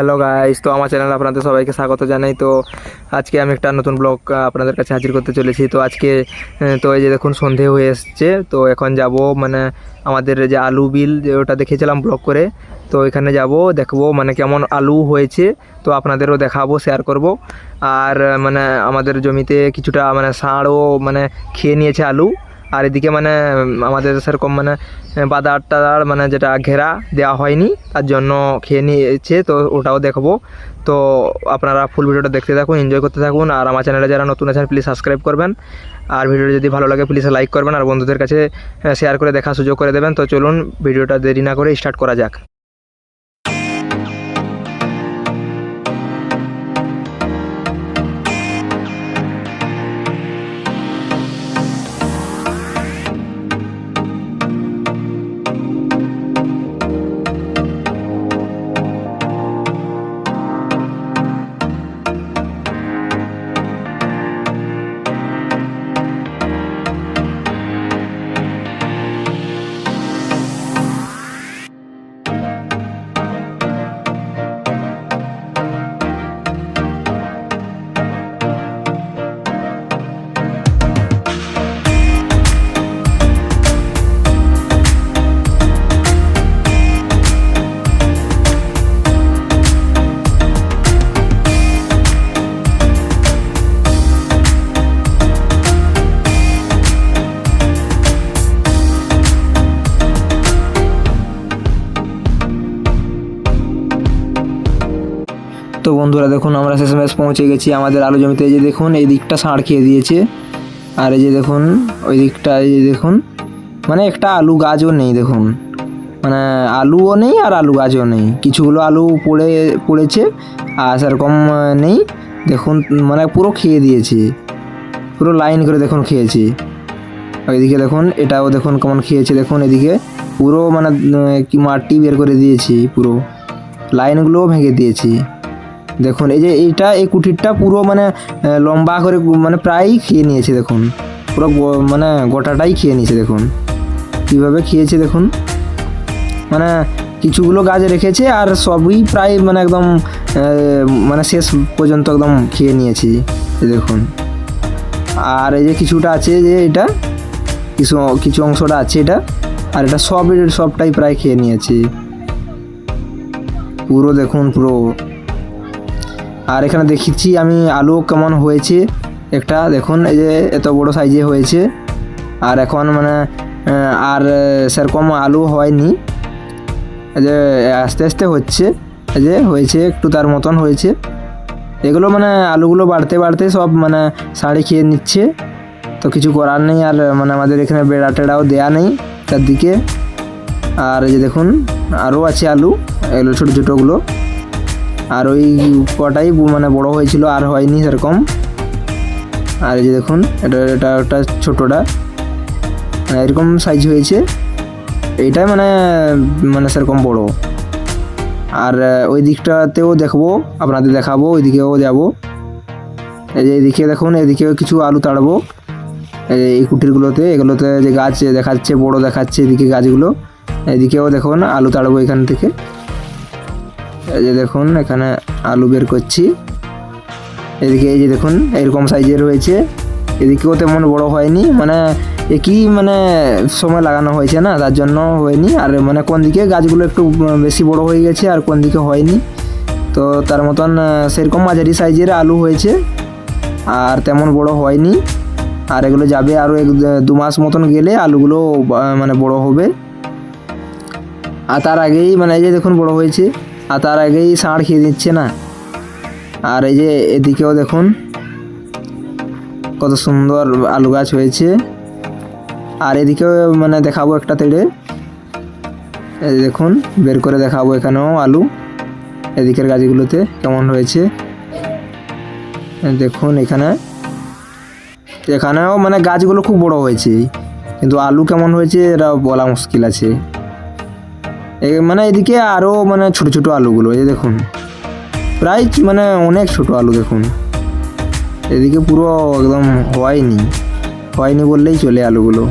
Hello guys, তো আমার চ্যানেলে আপনাদের সবাইকে স্বাগত জানাই। তো আজকে আমি একটা নতুন ব্লগ আপনাদের কাছে হাজির করতে চলেছি। তো আজকে তো এই যে দেখুন সন্ধে হয়ে এসছে। তো এখন যাব মানে আমাদের যে আলু বিল যে ওটা দেখেছিলাম ব্লগ করে, তো এখানে যাব দেখবো মানে কেমন আলু হয়েছে। তো আপনাদেরও দেখাবো, শেয়ার করব। আর মানে আমাদের জমিতে কিছুটা মানে ষাঁড়ও মানে খেয়ে নিয়েছে আলু। আর এদিকে মানে আমাদের সেরকম মানে বাদার টাদার মানে যেটা ঘেরা দেওয়া হয়নি, তার জন্য খেয়ে নিয়েছে। তো ওটাও দেখবো। তো আপনারা ফুল ভিডিওটা দেখতে থাকুন, এনজয় করতে থাকুন। আর আমার চ্যানেলে যারা নতুন আছেন প্লিজ সাবস্ক্রাইব করবেন। আর ভিডিওটা যদি ভালো লাগে প্লিজ লাইক করবেন, আর বন্ধুদের কাছে শেয়ার করে দেখার সুযোগ করে দেবেন। তো চলুন ভিডিওটা দেরি না করে স্টার্ট করা যাক। তো বন্ধুরা দেখুন, আমরা শেষমেশ পৌঁছে গেছি আমাদের আলু জমিতে। এই যে দেখুন, এই দিকটা ষাঁড় খেয়ে দিয়েছে। আর এই যে দেখুন ওই দিকটা, এই যে দেখুন মানে একটা আলু গাছও নেই। দেখুন মানে আলুও নেই আর আলু গাছও নেই। কিছুগুলো আলু পড়েছে আর সেরকম নেই। দেখুন মানে পুরো খেয়ে দিয়েছে, পুরো লাইন করে দেখুন খেয়েছে। ওইদিকে দেখুন এটাও দেখুন কেমন খেয়েছে। দেখুন এদিকে পুরো মানে কি মাটি বের করে দিয়েছি, পুরো লাইনগুলোও ভেঙে দিয়েছি। দেখুন এই যে এইটা, এই কুটিরটা পুরো মানে লম্বা করে মানে প্রায় খেয়ে নিয়েছে। দেখুন পুরো মানে গোটাটাই খেয়ে নিয়েছে। দেখুন কীভাবে খেয়েছে। দেখুন মানে কিছুগুলো গাছ রেখেছে আর সবই প্রায় মানে একদম মানে শেষ পর্যন্ত একদম খেয়ে নিয়েছি। দেখুন আর এই যে কিছুটা আছে, যে এটা কিছু অংশটা আছে এটা, আর এটা সবটাই প্রায় খেয়ে নিয়েছি পুরো। দেখুন পুরো। আর এখানে দেখেছি আমি আলু কেমন হয়েছে একটা। দেখুন এই যে এত বড় সাইজে হয়েছে। আর এখন মানে আর সেরকম আলু হয়নি, এই যে আস্তে আস্তে হচ্ছে। এই যে হয়েছে একটু তার মতন হয়েছে। এগুলো মানে আলুগুলো বাড়তে বাড়তে সব মানে ষাঁড়ে খেয়ে নিচ্ছে। তো কিছু করার নেই। আর মানে আমাদের এখানে বেড়া টেড়াও দেয়া নেই চারদিকে। আর এই যে দেখুন আরও আছে আলু, এগুলো ছোটো ছোটোগুলো। আর ওই কটাই মানে বড় হয়েছিল, আর হয়নি সেরকম। আর এই যে দেখুন এটা একটা ছোটোটা এরকম সাইজ হয়েছে। এইটাই মানে মানে সেরকম বড়। আর ওই দিকটাতেও দেখবো, আপনাদের দেখাবো, ওইদিকেও যাব। এই যে এদিকে দেখুন, এদিকেও কিছু আলু তাড়বো এই কুটিরগুলোতে। এগুলোতে যে গাছ দেখাচ্ছে বড় দেখাচ্ছে এদিকে গাছগুলো, এদিকেও দেখুন আলু তাড়বো এখান থেকে। এই যে দেখুন এখানে আলু বের করছি। এদিকে এই যে দেখুন এরকম সাইজের হয়েছে। এদিকেও তেমন বড় হয়নি, মানে একই মানে সময় লাগানো হয়েছে না, তার জন্য হয়নি। আর মানে কোন দিকে গাছগুলো একটু বেশি বড় হয়ে গেছে আর কোন দিকে হয়নি। তো তার মতন সেরকম মাঝারি সাইজের আলু হয়েছে, আর তেমন বড় হয়নি। আর এগুলো যাবে আরও 1-2 মাস মতন গেলে আলুগুলো মানে বড় হবে। আর তার আগেই মানে এই যে দেখুন বড় হয়েছে, আর তার আগেই ষাঁড় খেয়ে দিচ্ছে না। আর এই যে এদিকেও দেখুন কত সুন্দর আলু গাছ হয়েছে। আর এদিকেও মানে দেখাবো একটা তেড়ে, এই দেখুন বের করে দেখাবো এখানেও আলু এদিকের গাছগুলোতে কেমন হয়েছে। দেখুন এখানেও মানে গাছগুলো খুব বড় হয়েছে, কিন্তু আলু কেমন হয়েছে এটা বলা মুশকিল আছে। মানে এদিকে আরও মানে ছোটো ছোটো আলুগুলো, এই দেখুন প্রায় মানে অনেক ছোটো আলু। দেখুন এদিকে পুরো একদম হয়নি বললেই চলে আলুগুলো।